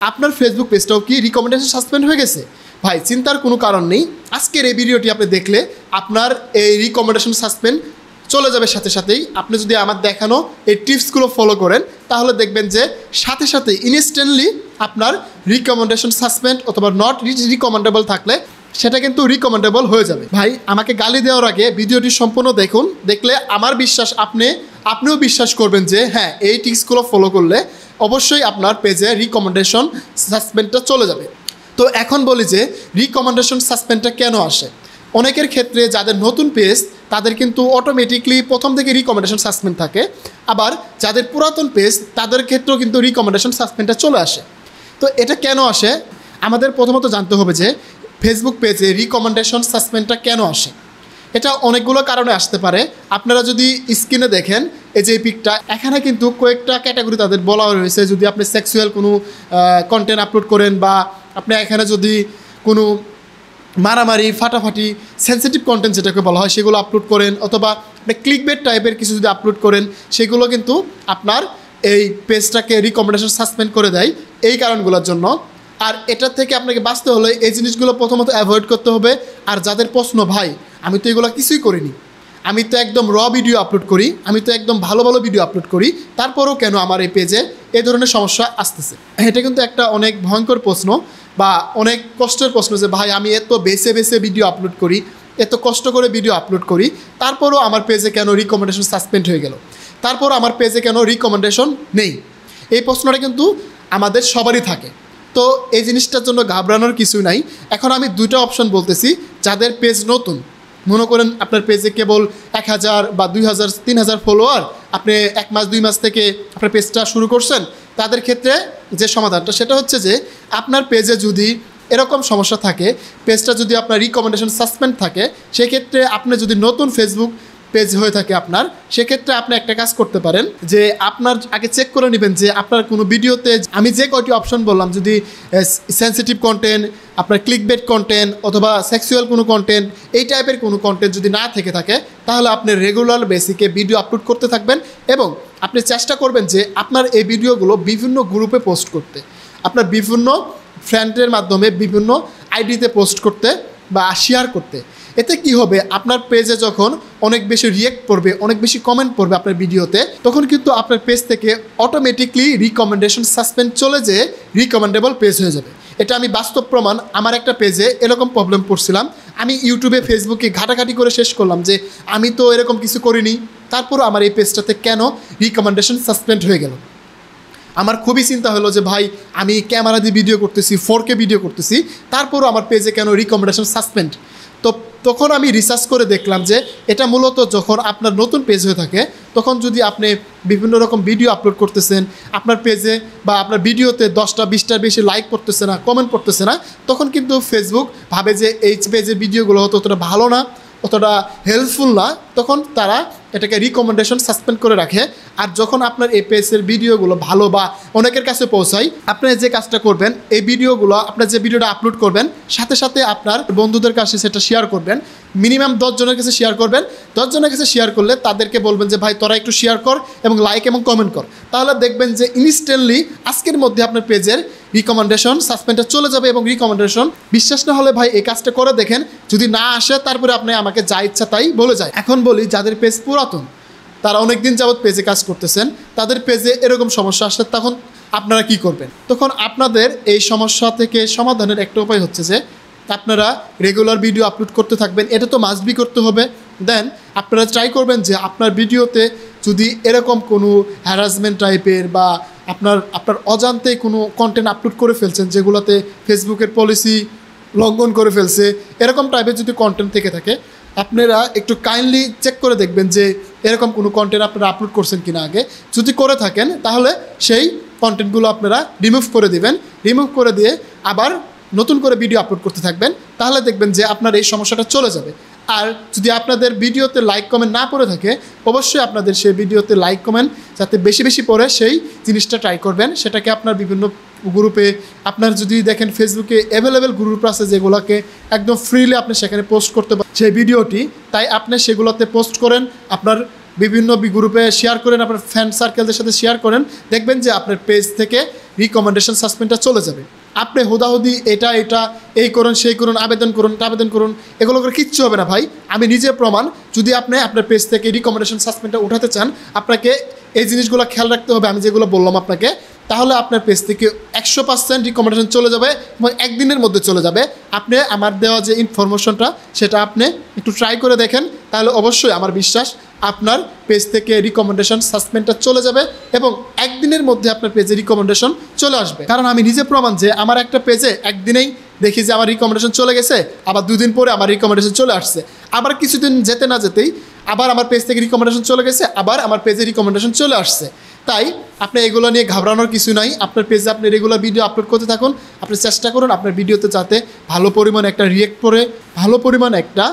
আপনার ফেসবুক পেজটাও কি recommendation suspend হয়ে গেছে? ভাই চিন্তার কোনো কারণ নেই। আজকের এই ভিডিওটি আপনি দেখলে আপনার এই রিকমেন্ডেশন সাসপেন্ড চলে যাবে সাথে সাথেই। আপনি যদি আমার দেখানো এই টিপসগুলো ফলো করেন তাহলে দেখবেন যে সাথে সাথে ইনস্ট্যান্টলি আপনার রিকমেন্ডেশন সাসপেন্ড অথবা নট রিকমেন্ডেবল থাকলে সেটা কিন্তু রিকমেন্ডেবল হয়ে যাবে। ভাই আমাকে গালি দেওয়ার আগে ভিডিওটি সম্পূর্ণ দেখুন, দেখলে আমার বিশ্বাস আপনিও বিশ্বাস করবেন যে হ্যাঁ এই টিপসগুলো ফলো করলে অবশ্যই আপনার পেজে রিকমেন্ডেশন সাসপেন্ডটা চলে যাবে। তো এখন বলি যে রিকমেন্ডেশন সাসপেন্ডটা কেন আসে। অনেকের ক্ষেত্রে যাদের নতুন পেজ তাদের কিন্তু অটোমেটিকলি প্রথম থেকে রিকমেন্ডেশন সাসপেন্ড থাকে, আবার যাদের পুরাতন পেজ তাদের ক্ষেত্রেও কিন্তু রিকমেন্ডেশন সাসপেন্ডটা চলে আসে। তো এটা কেন আসে আমাদের প্রথমত জানতে হবে যে ফেসবুক পেজে রিকমেন্ডেশন সাসপেন্ডটা কেন আসে। এটা অনেকগুলো কারণে আসতে পারে। আপনারা যদি স্ক্রিনে দেখেন এই যে পিকটা, এখানে কিন্তু কয়েকটা ক্যাটাগরি তাদের বলা রয়েছে। যদি আপনি সেক্সুয়াল কোনো কন্টেন্ট আপলোড করেন বা আপনি এখানে যদি কোনো মারামারি ফাটাফাটি সেন্সিটিভ কন্টেন্ট যেটাকে বলা হয় সেগুলো আপলোড করেন, অথবা আপনি ক্লিকবেট টাইপের কিছু যদি আপলোড করেন, সেগুলো কিন্তু আপনার এই পেজটাকে রিকমেন্ডেশন সাসপেন্ড করে দেয় এই কারণগুলোর জন্য। আর এটার থেকে আপনাকে বাঁচতে হলে এই জিনিসগুলো প্রথমত অ্যাভয়েড করতে হবে। আর যাদের প্রশ্ন ভাই আমি তো এগুলো কিছুই করিনি, আমি তো একদম র ভিডিও আপলোড করি, আমি তো একদম ভালো ভালো ভিডিও আপলোড করি, তারপরেও কেন আমার এই পেজে এই ধরনের সমস্যা আসতেছে, এটা কিন্তু একটা অনেক ভয়ঙ্কর প্রশ্ন বা অনেক কষ্টের প্রশ্ন যে ভাই আমি এত বেছে বেছে ভিডিও আপলোড করি, এত কষ্ট করে ভিডিও আপলোড করি, তারপরও আমার পেজে কেন রিকমেন্ডেশন সাসপেন্ড হয়ে গেল, তারপর আমার পেজে কেন রিকমেন্ডেশন নেই। এই প্রশ্নটা কিন্তু আমাদের সবারই থাকে। তো এই জিনিসটার জন্য ঘাবড়ানোর কিছু নাই। এখন আমি দুইটা অপশন বলতেছি। যাদের পেজ নতুন, মনে করেন আপনার পেজে কেবল 1000 বা 2000 3000 ফলোয়ার, আপনি 1 মাস 2 মাস থেকে আপনার পেজটা শুরু করছেন, তাদের ক্ষেত্রে যে সমাধানটা সেটা হচ্ছে যে আপনার পেজে যদি এরকম সমস্যা থাকে, পেজটা যদি আপনার রিকমেন্ডেশন সাসপেন্ড থাকে, সেক্ষেত্রে আপনি যদি নতুন ফেসবুক পেজ হয়ে থাকে আপনার, সেক্ষেত্রে আপনি একটা কাজ করতে পারেন যে আপনার আগে চেক করে নেবেন যে আপনার কোনো ভিডিওতে আমি যে কয়টি অপশন বললাম, যদি সেন্সিটিভ কন্টেন্ট, আপনার ক্লিকবেট কন্টেন্ট অথবা সেক্সুয়াল কোনো কন্টেন্ট, এই টাইপের কোনো কন্টেন্ট যদি না থেকে থাকে, তাহলে আপনি রেগুলার বেসিকে ভিডিও আপলোড করতে থাকবেন এবং আপনি চেষ্টা করবেন যে আপনার এই ভিডিওগুলো বিভিন্ন গ্রুপে পোস্ট করতে, আপনার বিভিন্ন ফ্রেন্ডের মাধ্যমে বিভিন্ন আইডিতে পোস্ট করতে বা শেয়ার করতে। এতে কি হবে, আপনার পেজে যখন অনেক বেশি রিয়েক্ট পড়বে, অনেক বেশি কমেন্ট পড়বে আপনার ভিডিওতে, তখন কিন্তু আপনার পেজ থেকে অটোমেটিকলি রিকমেন্ডেশন সাসপেন্ড চলে যেয়ে রিকমেন্ডেবল পেজ হয়ে যাবে। এটা আমি বাস্তব প্রমাণ। আমার একটা পেজে এরকম প্রবলেম পড়ছিলাম, আমি ইউটিউবে ফেসবুকে ঘাটাঘাটি করে শেষ করলাম যে আমি তো এরকম কিছু করিনি, তারপরও আমার এই পেজটাতে কেন রিকমেন্ডেশন সাসপেন্ড হয়ে গেল। আমার খুবই চিন্তা হলো যে ভাই আমি ক্যামেরা দিয়ে ভিডিও করতেছি, 4K ভিডিও করতেছি, তারপরও আমার পেজে কেন রিকমেন্ডেশন সাসপেন্ড। তো তখন আমি রিসার্চ করে দেখলাম যে এটা মূলত যখন আপনার নতুন পেজ হয়ে থাকে, তখন যদি আপনি বিভিন্ন রকম ভিডিও আপলোড করতেছেন, আপনার পেজে বা আপনার ভিডিওতে 10টা 20টার বেশি লাইক পড়তেছে না, কমেন্ট পড়তেছে না, তখন কিন্তু ফেসবুক ভাবে যে এই পেজের ভিডিওগুলো হয়তো অতটা ভালো না, অতটা হেল্পফুল না, তখন তারা এটাকে রিকমেন্ডেশন সাসপেন্ড করে রাখে। আর যখন আপনার এই পেজের ভিডিওগুলো ভালো বা অনেকের কাছে পৌঁছায়, আপনি যে কাজটা করবেন, এই ভিডিওগুলো আপনার যে ভিডিওটা আপলোড করবেন সাথে সাথে আপনার বন্ধুদের কাছে সেটা শেয়ার করবেন। মিনিমাম 10 জনের কাছে শেয়ার করবেন। 10 জনের কাছে শেয়ার করলে তাদেরকে বলবেন যে ভাই তোরা একটু শেয়ার কর এবং লাইক এবং কমেন্ট কর, তাহলে দেখবেন যে ইনস্ট্যান্টলি আজকের মধ্যে আপনার পেজের রিকমেন্ডেশন সাসপেন্ডটা চলে যাবে। এবং রিকমেন্ডেশন বিশ্বাস না হলে ভাই এই কাজটা করে দেখেন, যদি না আসে তারপরে আপনি আমাকে যা ইচ্ছা তাই বলে যায়। এখন বলি যাদের পেজ পুরাতন, তারা অনেক দিন যাবৎ পেজে কাজ করতেছেন, তাদের পেজে এরকম সমস্যা আসলে তখন আপনারা কি করবেন? তখন আপনাদের এই সমস্যা থেকে সমাধানের একটা উপায় হচ্ছে যে আপনারা রেগুলার ভিডিও আপলোড করতে থাকবেন। এটা তো মাস্ট বি করতে হবে। দেন আপনারা ট্রাই করবেন যে আপনার ভিডিওতে যদি এরকম কোনো হ্যারাসমেন্ট টাইপের বা আপনার অজান্তে কোনো কন্টেন্ট আপলোড করে ফেলছেন যেগুলোতে ফেসবুকের পলিসি লঙ্ঘন করে ফেলছে, এরকম টাইপের যদি কন্টেন্ট থেকে থাকে, আপনারা একটু কাইন্ডলি চেক করে দেখবেন যে এরকম কোনো কন্টেন্ট আপনারা আপলোড করছেন কিনা আগে। যদি করে থাকেন তাহলে সেই কন্টেন্টগুলো আপনারা রিমুভ করে দিবেন। রিমুভ করে দিয়ে আবার নতুন করে ভিডিও আপলোড করতে থাকবেন, তাহলে দেখবেন যে আপনার এই সমস্যাটা চলে যাবে। আর যদি আপনাদের ভিডিওতে লাইক কমেন্ট না পড়ে থাকে, অবশ্যই আপনাদের সেই ভিডিওতে লাইক কমেন্ট যাতে বেশি বেশি পড়ে সেই জিনিসটা ট্রাই করবেন। সেটাকে আপনার বিভিন্ন গ্রুপে, আপনার যদি দেখেন ফেসবুকে অ্যাভেলেবেল গ্রুপ আছে যেগুলোকে একদম ফ্রিলি আপনি সেখানে পোস্ট করতে পারেন সেই ভিডিওটি, তাই আপনি সেগুলোতে পোস্ট করেন। আপনার বিভিন্ন গ্রুপে শেয়ার করেন, আপনার ফ্রেন্ড সার্কেলদের সাথে শেয়ার করেন, দেখবেন যে আপনার পেজ থেকে রিকমেন্ডেশন সাসপেন্ডটা চলে যাবে। আপনি হুদাহুদি এটা এই করুন সেই করুন, আবেদন করুন, এগুলো করে কিচ্ছু হবে না ভাই। আমি নিজে প্রমাণ। যদি আপনি আপনার পেজ থেকে রিকমেন্ডেশন সাসপেন্ডটা উঠাতে চান, আপনাকে এই জিনিসগুলো খেয়াল রাখতে হবে আমি যেগুলো বললাম আপনাকে। তাহলে আপনার পেজ থেকে 100% রিকমেন্ডেশন চলে যাবে এবং একদিনের মধ্যে চলে যাবে। আপনি আমার দেওয়া যে ইনফরমেশনটা সেটা আপনি একটু ট্রাই করে দেখেন, তাহলে অবশ্যই আমার বিশ্বাস আপনার পেজ থেকে রিকমেন্ডেশন সাসপেন্ডটা চলে যাবে এবং একদিনের মধ্যে আপনার পেজে রিকমেন্ডেশন চলে আসবে। কারণ আমি নিজে প্রমাণ যে আমার একটা পেজে একদিনেই দেখি যে আমার রিকমেন্ডেশন চলে গেছে, আবার 2 দিন পরে আমার রিকমেন্ডেশন চলে আসছে, আবার কিছুদিন যেতে না যেতেই আবার আমার পেজ থেকে রিকমেন্ডেশন চলে গেছে, আবার আমার পেজে রিকমেন্ডেশন চলে আসছে। তাই আপনি এগুলো নিয়ে ঘাবড়ানোর কিছু নাই। আপনার পেজে আপনি রেগুলার ভিডিও আপলোড করতে থাকুন। আপনি চেষ্টা করুন আপনার ভিডিওতে যাতে ভালো পরিমাণে একটা রিয়েক্ট করে ভালো পরিমাণে একটা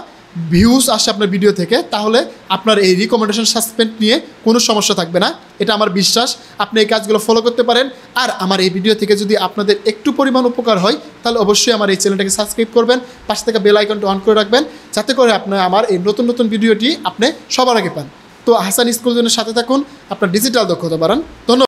ভিউজ আসে আপনার ভিডিও থেকে, তাহলে আপনার এই রিকমেন্ডেশন সাসপেন্ড নিয়ে কোনো সমস্যা থাকবে না। এটা আমার বিশ্বাস। আপনি এই কাজগুলো ফলো করতে পারেন। আর আমার এই ভিডিও থেকে যদি আপনাদের একটু পরিমাণ উপকার হয়, তাহলে অবশ্যই আমার এই চ্যানেলটাকে সাবস্ক্রাইব করবেন, পাশে থেকে বেল আইকনটা অন করে রাখবেন, যাতে করে আপনার আমার এই নতুন নতুন ভিডিওটি আপনি সবার আগে পান। তো হাসান স্কুল জোনের সাথে থাকুন, আপনার ডিজিটাল দক্ষতা বাড়ান। ধন্যবাদ।